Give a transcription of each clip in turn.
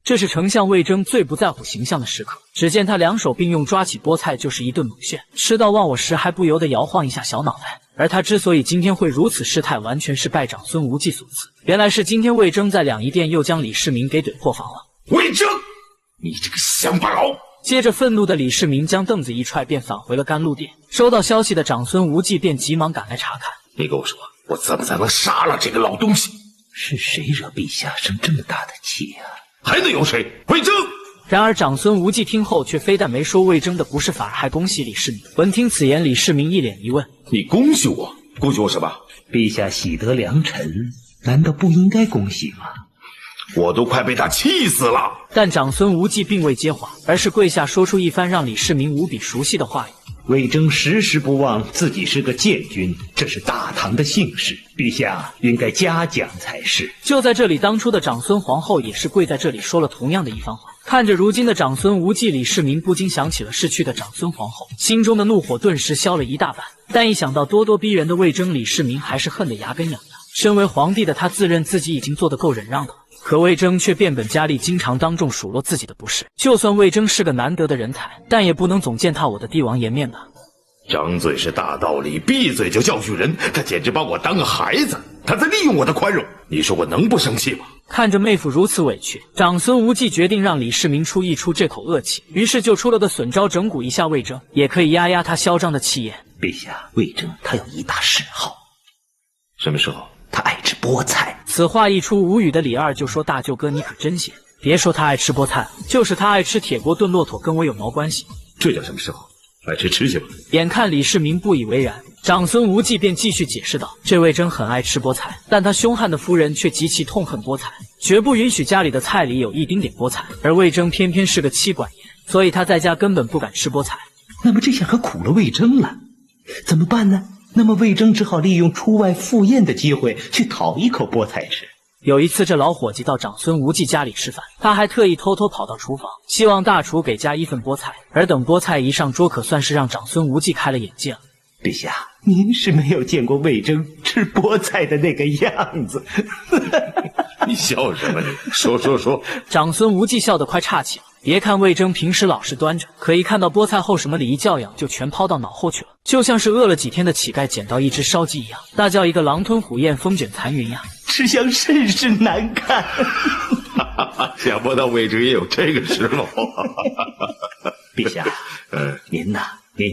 这是丞相魏征最不在乎形象的时刻。只见他两手并用，抓起菠菜就是一顿猛炫，吃到忘我时还不由得摇晃一下小脑袋。而他之所以今天会如此失态，完全是拜长孙无忌所赐。原来是今天魏征在两仪殿又将李世民给怼破防了。魏征，你这个乡巴佬！接着愤怒的李世民将凳子一踹，便返回了甘露殿。收到消息的长孙无忌便急忙赶来查看。你跟我说，我怎么才能杀了这个老东西？是谁惹陛下生这么大的气啊？还能有谁？魏征！然而长孙无忌听后却非但没说魏征的不是，反而还恭喜李世民。闻听此言，李世民一脸疑问：你恭喜我？恭喜我什么？陛下喜得良臣，难道不应该恭喜吗？我都快被他气死了。但长孙无忌并未接话，而是跪下说出一番让李世民无比熟悉的话语。魏征时时不忘自己是个监军，这是大唐的幸事，陛下应该嘉奖才是。就在这里，当初的长孙皇后也是跪在这里说了同样的一番话。看着如今的长孙无忌，李世民不禁想起了逝去的长孙皇后，心中的怒火顿时消了一大半。但一想到咄咄逼人的魏征，李世民还是恨得牙根痒痒。身为皇帝的他自认自己已经做得够忍让的了，可魏征却变本加厉，经常当众数落自己的不是。就算魏征是个难得的人才，但也不能总践踏我的帝王颜面吧。张嘴是大道理，闭嘴就教训人，他简直把我当个孩子，他在利用我的宽容，你说我能不生气吗？看着妹夫如此委屈，长孙无忌决定让李世民出这口恶气，于是就出了个损招，整蛊一下魏征，也可以压压他嚣张的气焰。陛下，魏征他有一大嗜好。什么嗜好？他爱吃菠菜。此话一出，无语的李二就说：大舅哥你可真闲，别说他爱吃菠菜，就是他爱吃铁锅炖骆驼，跟我有毛关系？这叫什么嗜好？爱吃去吧。眼看李世民不以为然，长孙无忌便继续解释道：这魏征很爱吃菠菜，但他凶悍的夫人却极其痛恨菠菜，绝不允许家里的菜里有一丁点菠菜。而魏征偏偏是个妻管严，所以他在家根本不敢吃菠菜。那么这下可苦了魏征了，怎么办呢？那么魏征只好利用出外赴宴的机会去讨一口菠菜吃。有一次，这老伙计到长孙无忌家里吃饭，他还特意偷偷跑到厨房，希望大厨给加一份菠菜。而等菠菜一上桌，可算是让长孙无忌开了眼界了。陛下，您是没有见过魏征吃菠菜的那个样子。你笑什么你？说。长孙无忌笑得快岔气了。别看魏征平时老实端着，可一看到菠菜后，什么礼仪教养就全抛到脑后去了，就像是饿了几天的乞丐捡到一只烧鸡一样，大叫一个狼吞虎咽，风卷残云呀，吃相甚是难看。想不到魏征也有这个时候。陛下，您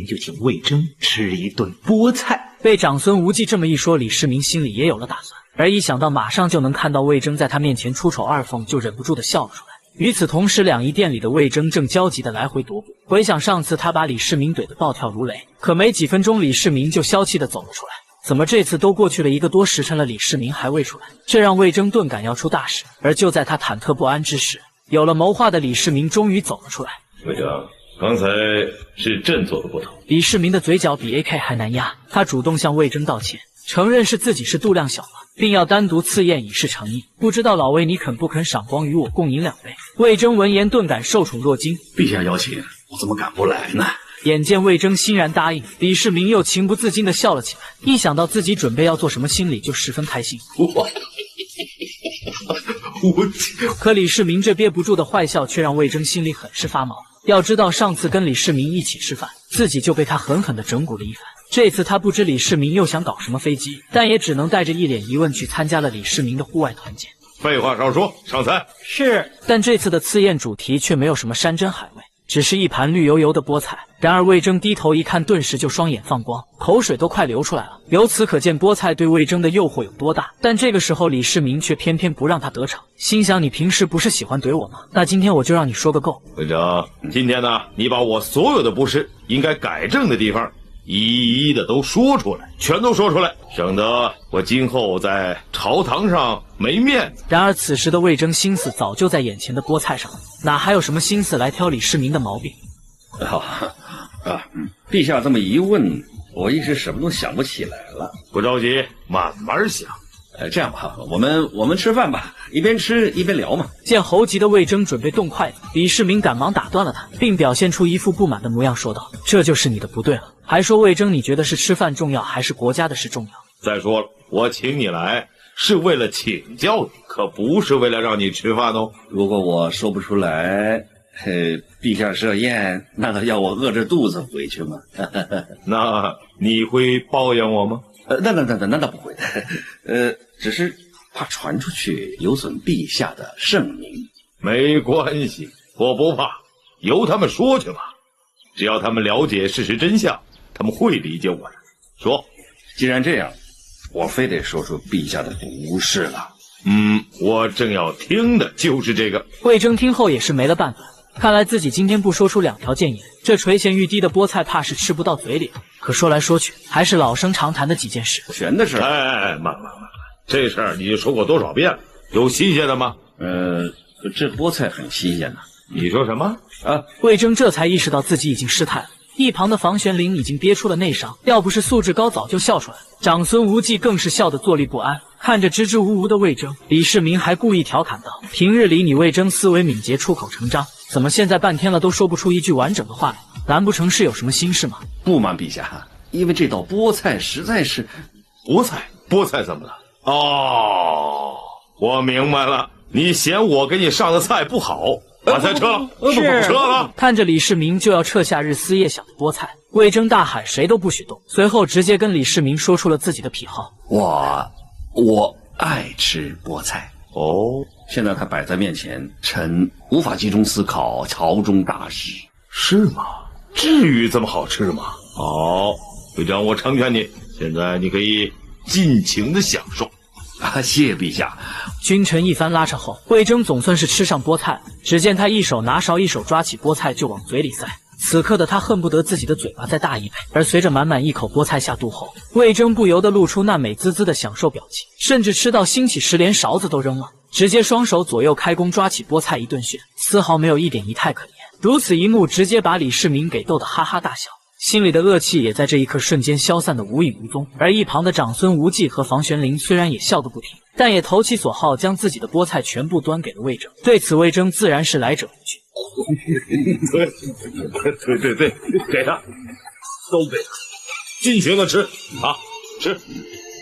就请魏征吃一顿菠菜。被长孙无忌这么一说，李世民心里也有了打算，而一想到马上就能看到魏征在他面前出丑二凤，就忍不住的笑了出来。与此同时，两仪殿里的魏征正焦急的来回踱步，回想上次他把李世民怼得暴跳如雷，可没几分钟，李世民就消气的走了出来。怎么这次都过去了1个多时辰了，李世民还未出来？这让魏征顿感要出大事。而就在他忐忑不安之时，有了谋划的李世民终于走了出来。魏征，刚才是朕做的不妥。李世民的嘴角比 AK 还难压，他主动向魏征道歉，承认是自己是度量小了，并要单独赐宴以示诚意。不知道老魏你肯不肯赏光与我共饮2杯？魏征闻言顿感受宠若惊，陛下邀请，我怎么敢不来呢？眼见魏征欣然答应，李世民又情不自禁地笑了起来。一想到自己准备要做什么，心里就十分开心。可李世民这憋不住的坏笑，却让魏征心里很是发毛。要知道上次跟李世民一起吃饭，自己就被他狠狠地整蛊了一番。这次他不知李世民又想搞什么飞机，但也只能带着一脸疑问去参加了李世民的户外团建。废话少说，上菜。是，但这次的赐宴主题却没有什么山珍海味，只是一盘绿油油的菠菜。然而魏征低头一看，顿时就双眼放光，口水都快流出来了。由此可见菠菜对魏征的诱惑有多大。但这个时候李世民却偏偏不让他得逞，心想你平时不是喜欢怼我吗？那今天我就让你说个够。魏征，今天呢，你把我所有的不是应该改正的地方一一的都说出来，全都说出来，省得我今后在朝堂上没面子。然而此时的魏征心思早就在眼前的菠菜上了，哪还有什么心思来挑李世民的毛病？陛下这么一问，我一时什么都想不起来了。不着急，慢慢想。这样吧，我们吃饭吧，一边吃一边聊嘛。见猴急的魏征准备动筷子，李世民赶忙打断了他，并表现出一副不满的模样，说道：这就是你的不对了。还说魏征，你觉得是吃饭重要，还是国家的事重要？再说了，我请你来，是为了请教你，可不是为了让你吃饭哦。如果我说不出来，陛下设宴，难道要我饿着肚子回去吗？那你会抱怨我吗？那倒不会的。只是怕传出去有损陛下的圣名。没关系，我不怕，由他们说去吧。只要他们了解事实真相，他们会理解我的。说，既然这样，我非得说出陛下的不是了。我正要听的就是这个。魏征听后也是没了办法，看来自己今天不说出2条谏言，这垂涎欲滴的菠菜怕是吃不到嘴里了。可说来说去，还是老生常谈的几件事。悬的事。慢，这事儿你就说过多少遍了？有新鲜的吗？这菠菜很新鲜呐。你说什么？魏征这才意识到自己已经失态了。一旁的房玄龄已经憋出了内伤，要不是素质高，早就笑出来了。长孙无忌更是笑得坐立不安，看着支支吾吾的魏征，李世民还故意调侃道：“平日里你魏征思维敏捷，出口成章，怎么现在半天了都说不出一句完整的话来？难不成是有什么心事吗？”不瞒陛下，因为这道菠菜实在是……菠菜怎么了？哦，我明白了，你嫌我给你上的菜不好。把菜撤了，不撤了！看着李世民就要撤下日思夜想的菠菜，魏征大喊：“谁都不许动！”随后直接跟李世民说出了自己的癖好：“我爱吃菠菜。”哦，现在它摆在面前，臣无法集中思考朝中大事。是吗？至于这么好吃吗？好，队长，我成全你。现在你可以尽情的享受。谢谢陛下。君臣一番拉扯后，魏征总算是吃上菠菜了。只见他一手拿勺，一手抓起菠菜就往嘴里塞。此刻的他恨不得自己的嘴巴再大一倍。而随着满满一口菠菜下肚后，魏征不由得露出那美滋滋的享受表情，甚至吃到兴起时连勺子都扔了，直接双手左右开弓抓起菠菜一顿炫，丝毫没有一点仪态可言。如此一幕，直接把李世民给逗得哈哈大笑。心里的恶气也在这一刻瞬间消散得无影无踪，而一旁的长孙无忌和房玄龄虽然也笑个不停，但也投其所好，将自己的菠菜全部端给了魏征。对此，魏征自然是来者不拒。对，给他，都给他，尽情的吃啊，吃。